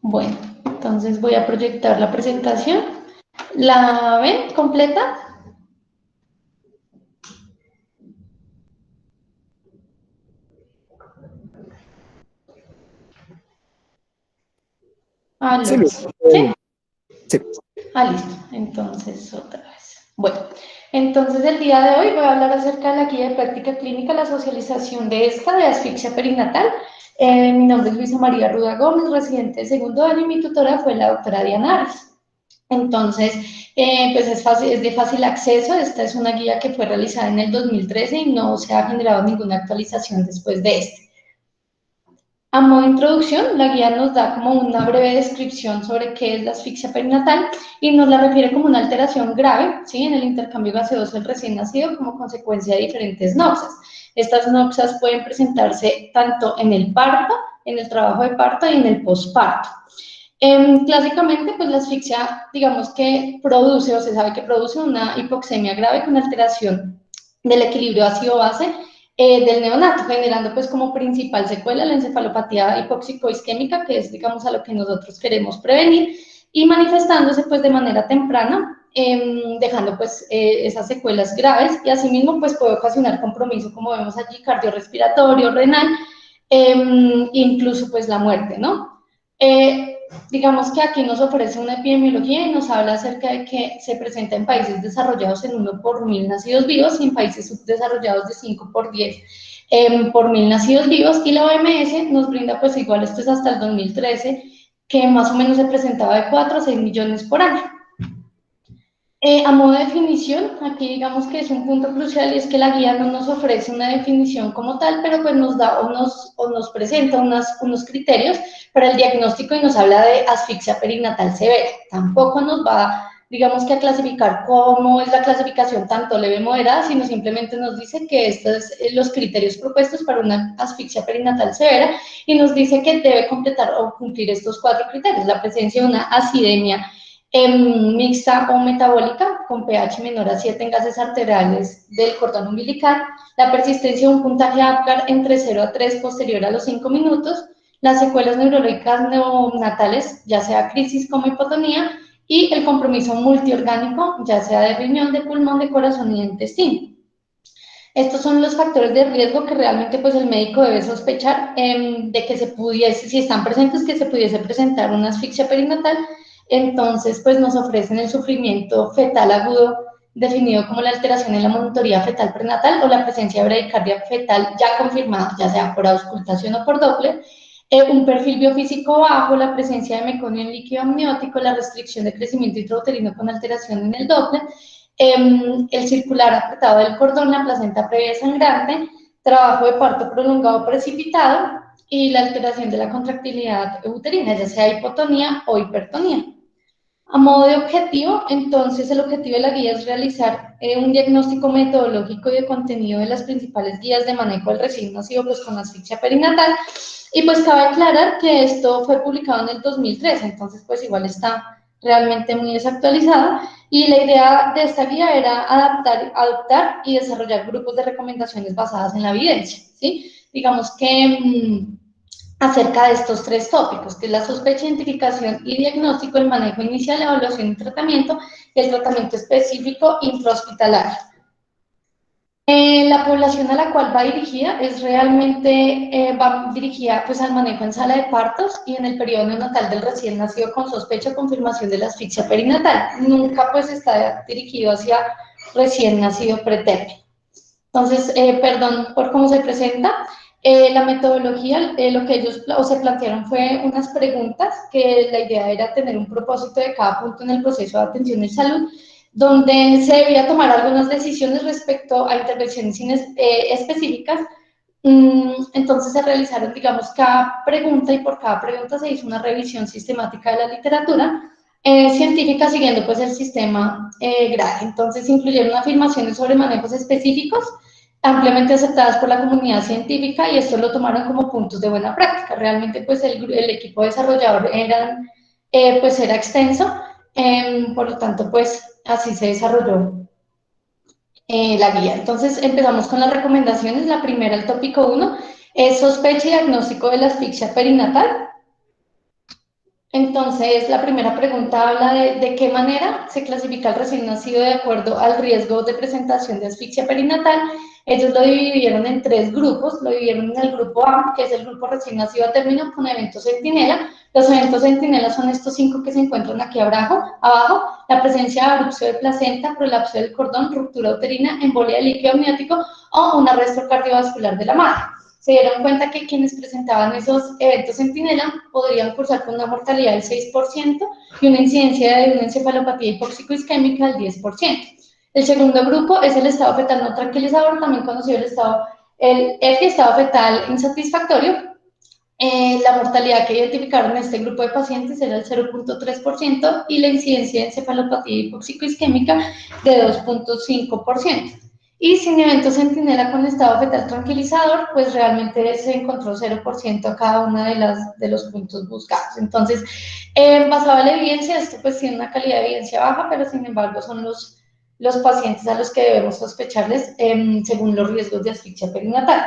Bueno, entonces voy a proyectar la presentación. ¿La ven completa? Sí, Aló. ¿Sí? bien. Sí. Listo. Entonces, otra vez. Bueno, entonces el día de hoy voy a hablar acerca de la guía de práctica clínica, la socialización de esta, de asfixia perinatal. Mi nombre es Luisa María Ruda Gómez, residente de segundo año, y mi tutora fue la doctora Diana Arias. Entonces, pues es de fácil acceso. Esta es una guía que fue realizada en el 2013 y no se ha generado ninguna actualización después de este. A modo de introducción, la guía nos da como una breve descripción sobre qué es la asfixia perinatal y nos la refiere como una alteración grave, ¿sí?, en el intercambio gaseoso del recién nacido como consecuencia de diferentes noxas. Estas noxas pueden presentarse tanto en el parto, en el trabajo de parto y en el posparto. Clásicamente, pues la asfixia, digamos que produce, o se sabe que produce una hipoxemia grave con alteración del equilibrio ácido-base del neonato, generando pues como principal secuela la encefalopatía hipóxico-isquémica, que es, digamos, a lo que nosotros queremos prevenir, y manifestándose pues de manera temprana, dejando pues esas secuelas graves, y asimismo pues puede ocasionar compromiso, como vemos allí, cardiorrespiratorio, renal, incluso pues la muerte, ¿no? Digamos que aquí nos ofrece una epidemiología y nos habla acerca de que se presenta en países desarrollados en 1 por 1000 nacidos vivos y en países subdesarrollados de 5 por 10 por 1000 nacidos vivos, y la OMS nos brinda pues igual, esto es hasta el 2013, que más o menos se presentaba de 4 a 6 millones por año. A modo de definición, aquí digamos que es un punto crucial, y es que la guía no nos ofrece una definición como tal, pero pues nos da o nos presenta unos criterios para el diagnóstico y nos habla de asfixia perinatal severa. Tampoco nos va, digamos que a clasificar cómo es la clasificación tanto leve o moderada, sino simplemente nos dice que estos son los criterios propuestos para una asfixia perinatal severa, y nos dice que debe completar o cumplir estos 4 criterios: la presencia de una acidemia mixta o metabólica con pH menor a 7 en gases arteriales del cordón umbilical, la persistencia de un puntaje Apgar entre 0 a 3 posterior a los 5 minutos, las secuelas neurológicas neonatales, ya sea crisis como hipotonía, y el compromiso multiorgánico, ya sea de riñón, de pulmón, de corazón y de intestino. Estos son los factores de riesgo que realmente pues el médico debe sospechar de que se pudiese, si están presentes, que se pudiese presentar una asfixia perinatal. Entonces pues nos ofrecen el sufrimiento fetal agudo, definido como la alteración en la monitoría fetal prenatal o la presencia de bradicardia fetal ya confirmada, ya sea por auscultación o por Doppler, un perfil biofísico bajo, la presencia de meconio en líquido amniótico, la restricción de crecimiento intrauterino con alteración en el Doppler, el circular apretado del cordón, la placenta previa sangrante, trabajo de parto prolongado precipitado y la alteración de la contractilidad uterina, ya sea hipotonía o hipertonía. A modo de objetivo, entonces el objetivo de la guía es realizar un diagnóstico metodológico y de contenido de las principales guías de manejo del recién nacido pues, con asfixia perinatal, y pues cabe aclarar que esto fue publicado en el 2013, entonces pues igual está realmente muy desactualizado, y la idea de esta guía era adoptar y desarrollar grupos de recomendaciones basadas en la evidencia, ¿sí? Digamos que acerca de estos 3 tópicos, que es la sospecha, identificación y diagnóstico, el manejo inicial, evaluación y tratamiento, y el tratamiento específico intrahospitalario. La población a la cual va dirigida es realmente, va dirigida pues al manejo en sala de partos y en el periodo neonatal del recién nacido con sospecha o confirmación de la asfixia perinatal. Nunca pues está dirigido hacia recién nacido pretérmino. Entonces, perdón por cómo se presenta. La metodología, lo que ellos se plantearon fue unas preguntas que la idea era tener un propósito de cada punto en el proceso de atención en salud, donde se debía tomar algunas decisiones respecto a intervenciones específicas. Entonces se realizaron, digamos, cada pregunta, y por cada pregunta se hizo una revisión sistemática de la literatura científica siguiendo pues el sistema GRADE. Entonces incluyeron afirmaciones sobre manejos específicos ampliamente aceptadas por la comunidad científica, y esto lo tomaron como puntos de buena práctica. Realmente pues el equipo desarrollador pues era extenso, por lo tanto pues así se desarrolló la guía. Entonces empezamos con las recomendaciones. La primera, el tópico 1, es sospecha y diagnóstico de la asfixia perinatal. Entonces, la primera pregunta habla de qué manera se clasifica el recién nacido de acuerdo al riesgo de presentación de asfixia perinatal. Ellos lo dividieron en tres grupos, lo dividieron en el grupo A, que es el grupo recién nacido a término con eventos centinela. Los eventos centinela son estos 5 que se encuentran aquí abajo, la presencia de abrupción de placenta, prolapso del cordón, ruptura uterina, embolia de líquido amniótico o un arresto cardiovascular de la madre. Se dieron cuenta que quienes presentaban esos eventos centinela podrían cursar con una mortalidad del 6% y una incidencia de una encefalopatía hipóxico-isquémica del 10%. El segundo grupo es el estado fetal no tranquilizador, también conocido el estado fetal insatisfactorio. La mortalidad que identificaron en este grupo de pacientes era el 0.3% y la incidencia de encefalopatía hipóxico-isquémica de 2.5%. Y sin evento centinela con estado fetal tranquilizador, pues realmente se encontró 0% a cada uno de los puntos buscados. Entonces, basado en la evidencia, esto pues tiene una calidad de evidencia baja, pero sin embargo son los pacientes a los que debemos sospecharles según los riesgos de asfixia perinatal.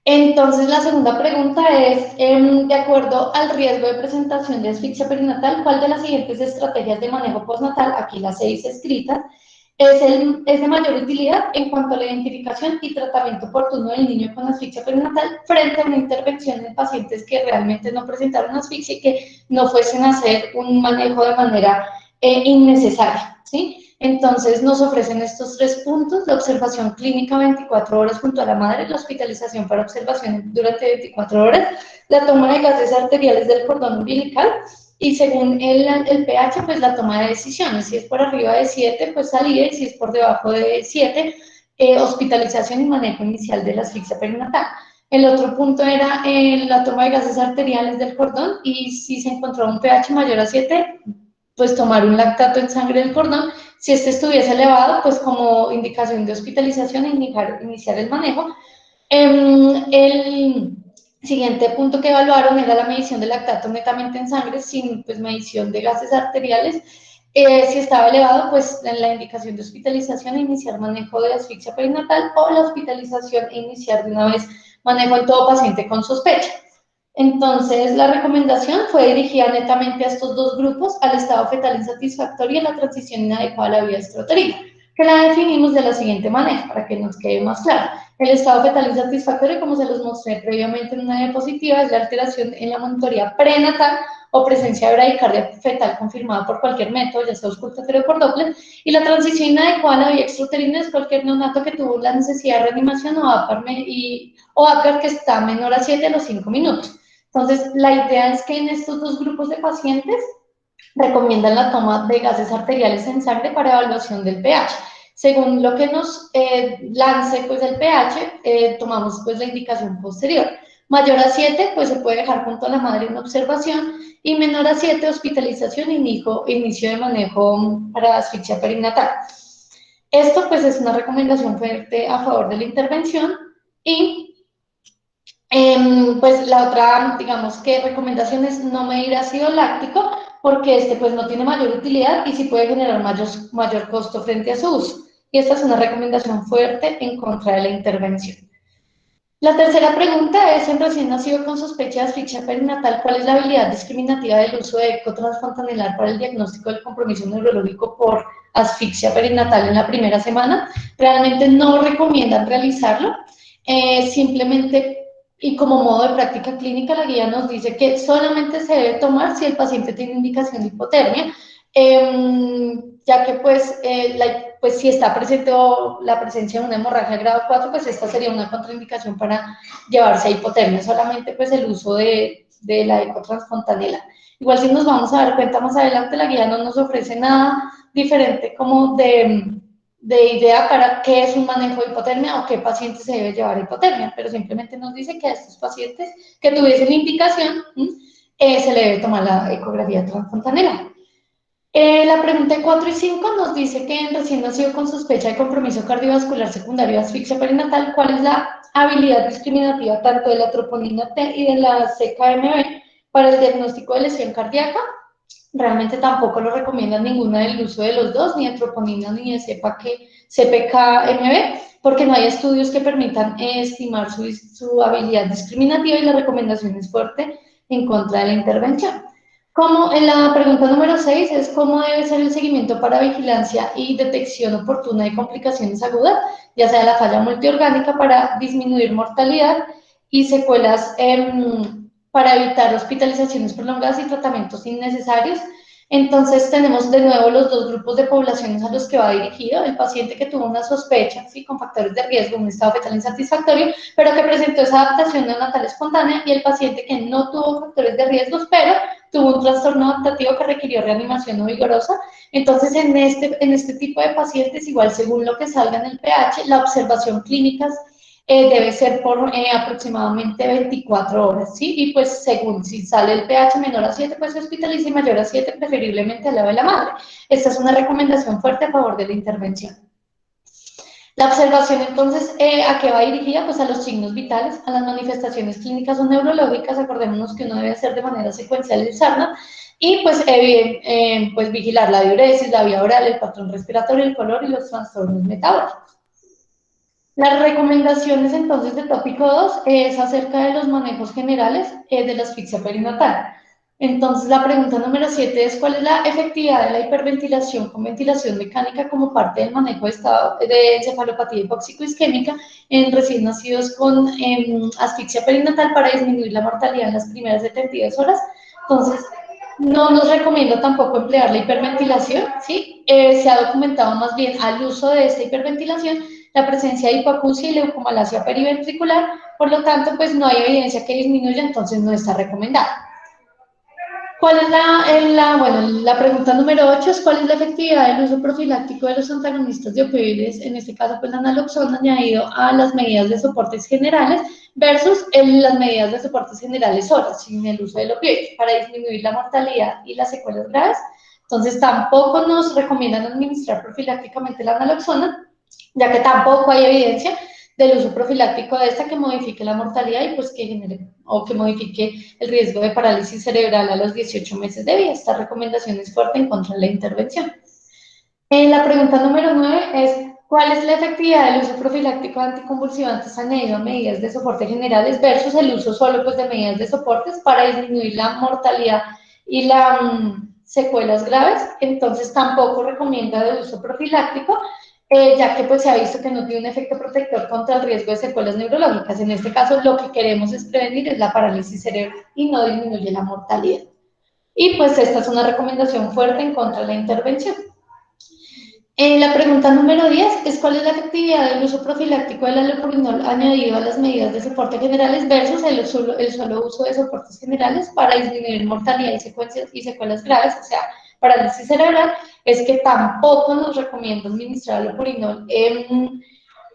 Entonces, la segunda pregunta es, de acuerdo al riesgo de presentación de asfixia perinatal, ¿cuál de las siguientes estrategias de manejo postnatal, aquí las 6 escritas, es de mayor utilidad en cuanto a la identificación y tratamiento oportuno del niño con asfixia perinatal frente a una intervención en pacientes que realmente no presentaron asfixia y que no fuesen a hacer un manejo de manera innecesaria, ¿sí? Entonces nos ofrecen estos 3 puntos: la observación clínica 24 horas junto a la madre, la hospitalización para observación durante 24 horas, la toma de gases arteriales del cordón umbilical y según el pH, pues la toma de decisiones. Si es por arriba de 7, pues salida, y si es por debajo de 7, hospitalización y manejo inicial de la asfixia perinatal. El otro punto era la toma de gases arteriales del cordón y si se encontró un pH mayor a 7, pues tomar un lactato en sangre del cordón. Si este estuviese elevado, pues como indicación de hospitalización, iniciar el manejo. El siguiente punto que evaluaron era la medición del lactato netamente en sangre sin pues, medición de gases arteriales. Si estaba elevado, pues en la indicación de hospitalización, iniciar manejo de asfixia perinatal o la hospitalización e iniciar de una vez manejo en todo paciente con sospecha. Entonces, la recomendación fue dirigida netamente a estos dos grupos, al estado fetal insatisfactorio y a la transición inadecuada a la vía extrauterina, que la definimos de la siguiente manera, para que nos quede más claro. El estado fetal insatisfactorio, como se los mostré previamente en una diapositiva, es la alteración en la monitoría prenatal o presencia de bradicardia fetal confirmada por cualquier método, ya sea auscultatorio o por Doppler, y la transición inadecuada a la vía extrauterina es cualquier neonato que tuvo la necesidad de reanimación o APGAR que está menor a 7 a los 5 minutos. Entonces, la idea es que en estos dos grupos de pacientes recomiendan la toma de gases arteriales en sangre para evaluación del pH. Según lo que nos lance pues, el pH, tomamos pues, la indicación posterior. Mayor a 7, pues se puede dejar junto a la madre en observación y menor a 7, hospitalización e inicio de manejo para asfixia perinatal. Esto pues es una recomendación fuerte a favor de la intervención y pues la otra, digamos que recomendación es no medir ácido láctico porque este pues no tiene mayor utilidad y sí puede generar mayor costo frente a su uso. Y esta es una recomendación fuerte en contra de la intervención. La tercera pregunta es, en recién nacido con sospecha de asfixia perinatal, ¿cuál es la habilidad discriminativa del uso de eco transfontanelar para el diagnóstico del compromiso neurológico por asfixia perinatal en la primera semana? Realmente no recomiendan realizarlo, simplemente y como modo de práctica clínica la guía nos dice que solamente se debe tomar si el paciente tiene indicación de hipotermia, ya que pues si está presente la presencia de una hemorragia grado 4, pues esta sería una contraindicación para llevarse a hipotermia, solamente pues el uso de la eco transfontanela. Igual si nos vamos a dar cuenta más adelante, la guía no nos ofrece nada diferente como de idea para qué es un manejo de hipotermia o qué paciente se debe llevar a hipotermia, pero simplemente nos dice que a estos pacientes que tuviesen indicación se le debe tomar la ecografía transfontanela. La pregunta 4 y 5 nos dice que en recién nacido con sospecha de compromiso cardiovascular secundario de asfixia perinatal, ¿cuál es la habilidad discriminativa tanto de la troponina T y de la CKMB para el diagnóstico de lesión cardíaca? Realmente tampoco lo recomiendan ninguna del uso de los dos, ni de troponina ni de CPKMB, porque no hay estudios que permitan estimar su habilidad discriminativa y la recomendación es fuerte en contra de la intervención. Como en la pregunta número 6 es cómo debe ser el seguimiento para vigilancia y detección oportuna de complicaciones agudas, ya sea la falla multiorgánica para disminuir mortalidad y secuelas para evitar hospitalizaciones prolongadas y tratamientos innecesarios. Entonces tenemos de nuevo los dos grupos de poblaciones a los que va dirigido, el paciente que tuvo una sospecha, ¿sí? Con factores de riesgo, un estado fetal insatisfactorio, pero que presentó esa adaptación neonatal espontánea, y el paciente que no tuvo factores de riesgo, pero tuvo un trastorno adaptativo que requirió reanimación no vigorosa. Entonces, en este tipo de pacientes, igual según lo que salga en el pH, la observación clínica debe ser por aproximadamente 24 horas, ¿sí? Y pues según si sale el pH menor a 7, pues se hospitaliza, y mayor a 7, preferiblemente al lado de la madre. Esta es una recomendación fuerte a favor de la intervención. La observación, entonces, ¿a qué va dirigida? Pues a los signos vitales, a las manifestaciones clínicas o neurológicas. Acordémonos que uno debe hacer de manera secuencial el SARNA, y pues vigilar la diuresis, la vía oral, el patrón respiratorio, el color y los trastornos metabólicos. Las recomendaciones, entonces, de tópico 2 es acerca de los manejos generales de la asfixia perinatal. Entonces, la pregunta número 7 es: ¿cuál es la efectividad de la hiperventilación con ventilación mecánica como parte del manejo de encefalopatía hipóxico-isquémica en recién nacidos con asfixia perinatal para disminuir la mortalidad en las primeras 72 horas? Entonces, no nos recomiendo tampoco emplear la hiperventilación, ¿sí? Se ha documentado más bien al uso de esta hiperventilación la presencia de hipoacusia y leucomalacia periventricular, por lo tanto, pues no hay evidencia que disminuya, entonces no está recomendada. ¿Cuál es la pregunta número 8 es: ¿cuál es la efectividad del uso profiláctico de los antagonistas de opioides, en este caso pues la naloxona, añadido a las medidas de soportes generales versus las medidas de soportes generales solas, sin el uso del opioide, para disminuir la mortalidad y las secuelas graves? Entonces tampoco nos recomiendan administrar profilácticamente la naloxona, ya que tampoco hay evidencia del uso profiláctico de esta que modifique la mortalidad y pues que genere o que modifique el riesgo de parálisis cerebral a los 18 meses de vida. Esta recomendación es fuerte en contra de la intervención. La pregunta número 9 es: ¿cuál es la efectividad del uso profiláctico de anticonvulsivantes añadido a medidas de soporte generales versus el uso solo pues, de medidas de soportes para disminuir la mortalidad y las secuelas graves? Entonces tampoco recomienda de uso profiláctico, ya que pues se ha visto que no tiene un efecto protector contra el riesgo de secuelas neurológicas. En este caso, lo que queremos es prevenir es la parálisis cerebral y no disminuye la mortalidad. Y pues esta es una recomendación fuerte en contra de la intervención. La pregunta número 10 es: ¿cuál es la efectividad del uso profiláctico del allopurinol añadido a las medidas de soporte generales versus el solo uso de soportes generales para disminuir mortalidad y secuelas graves, o sea, parálisis cerebral? Es que tampoco nos recomienda administrar allopurinol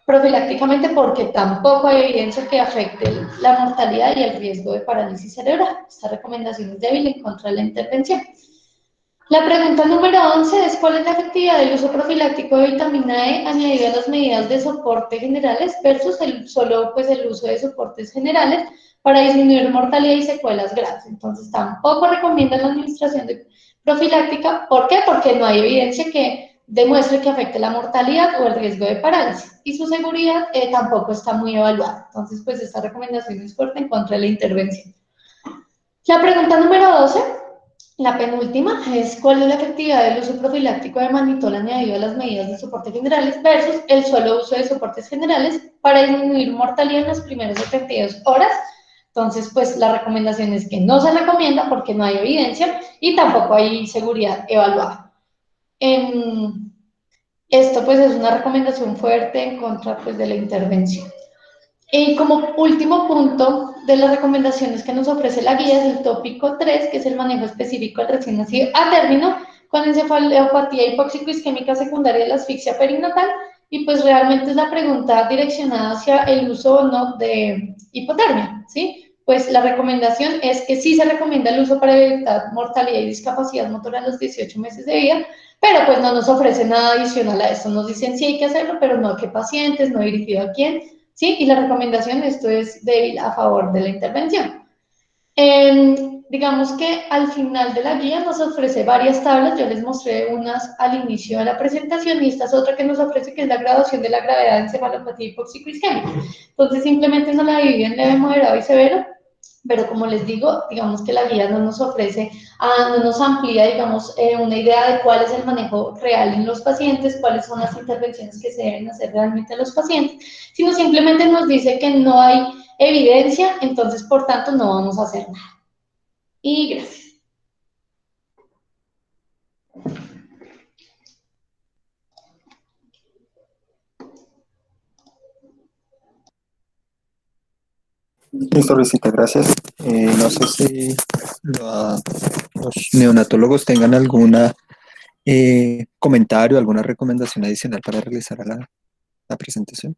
profilácticamente, porque tampoco hay evidencia que afecte la mortalidad y el riesgo de parálisis cerebral. Esta recomendación es débil en contra de la intervención. La pregunta número 11 es: ¿cuál es la efectividad del uso profiláctico de vitamina E añadido a las medidas de soporte generales versus el uso de soportes generales para disminuir mortalidad y secuelas graves? Entonces, tampoco recomiendan la administración de profiláctica. ¿Por qué? Porque no hay evidencia que demuestre que afecte la mortalidad o el riesgo de parálisis, y su seguridad tampoco está muy evaluada. Entonces, pues esta recomendación es fuerte en contra de la intervención. La pregunta número 12, la penúltima, es: ¿cuál es la efectividad del uso profiláctico de mannitol añadido a las medidas de soporte generales versus el solo uso de soportes generales para disminuir mortalidad en las primeras 72 horas? Entonces, pues la recomendación es que no se recomienda porque no hay evidencia y tampoco hay seguridad evaluada. Esto pues es una recomendación fuerte en contra pues, de la intervención. Y como último punto de las recomendaciones que nos ofrece la guía es el tópico 3, que es el manejo específico del recién nacido a término con encefalopatía hipóxico-isquémica secundaria de la asfixia perinatal. Y pues realmente es la pregunta direccionada hacia el uso o no de hipotermia, ¿sí? Pues la recomendación es que sí se recomienda el uso para evitar mortalidad y discapacidad motora a los 18 meses de vida, pero pues no nos ofrece nada adicional a esto. Nos dicen sí hay que hacerlo, pero no a qué pacientes, no dirigido a quién. ¿Sí? Y la recomendación, esto es débil a favor de la intervención. Digamos que al final de la guía nos ofrece varias tablas. Yo les mostré unas al inicio de la presentación y esta es otra que nos ofrece, que es la graduación de la gravedad de encefalopatía hipóxico-isquémica. Entonces simplemente nos la divide en leve, moderado y severo. pero como les digo, digamos que la guía no nos ofrece, no nos amplía, digamos, una idea de cuál es el manejo real en los pacientes, cuáles son las intervenciones que se deben hacer realmente a los pacientes, sino simplemente nos dice que no hay evidencia, entonces, por tanto, no vamos a hacer nada. Y gracias. Listo, Luisita, gracias. No sé si los neonatólogos tengan alguna comentario, alguna recomendación adicional para realizar a la presentación.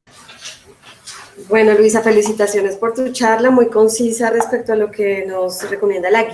Bueno, Luisa, felicitaciones por tu charla, muy concisa respecto a lo que nos recomienda la guía.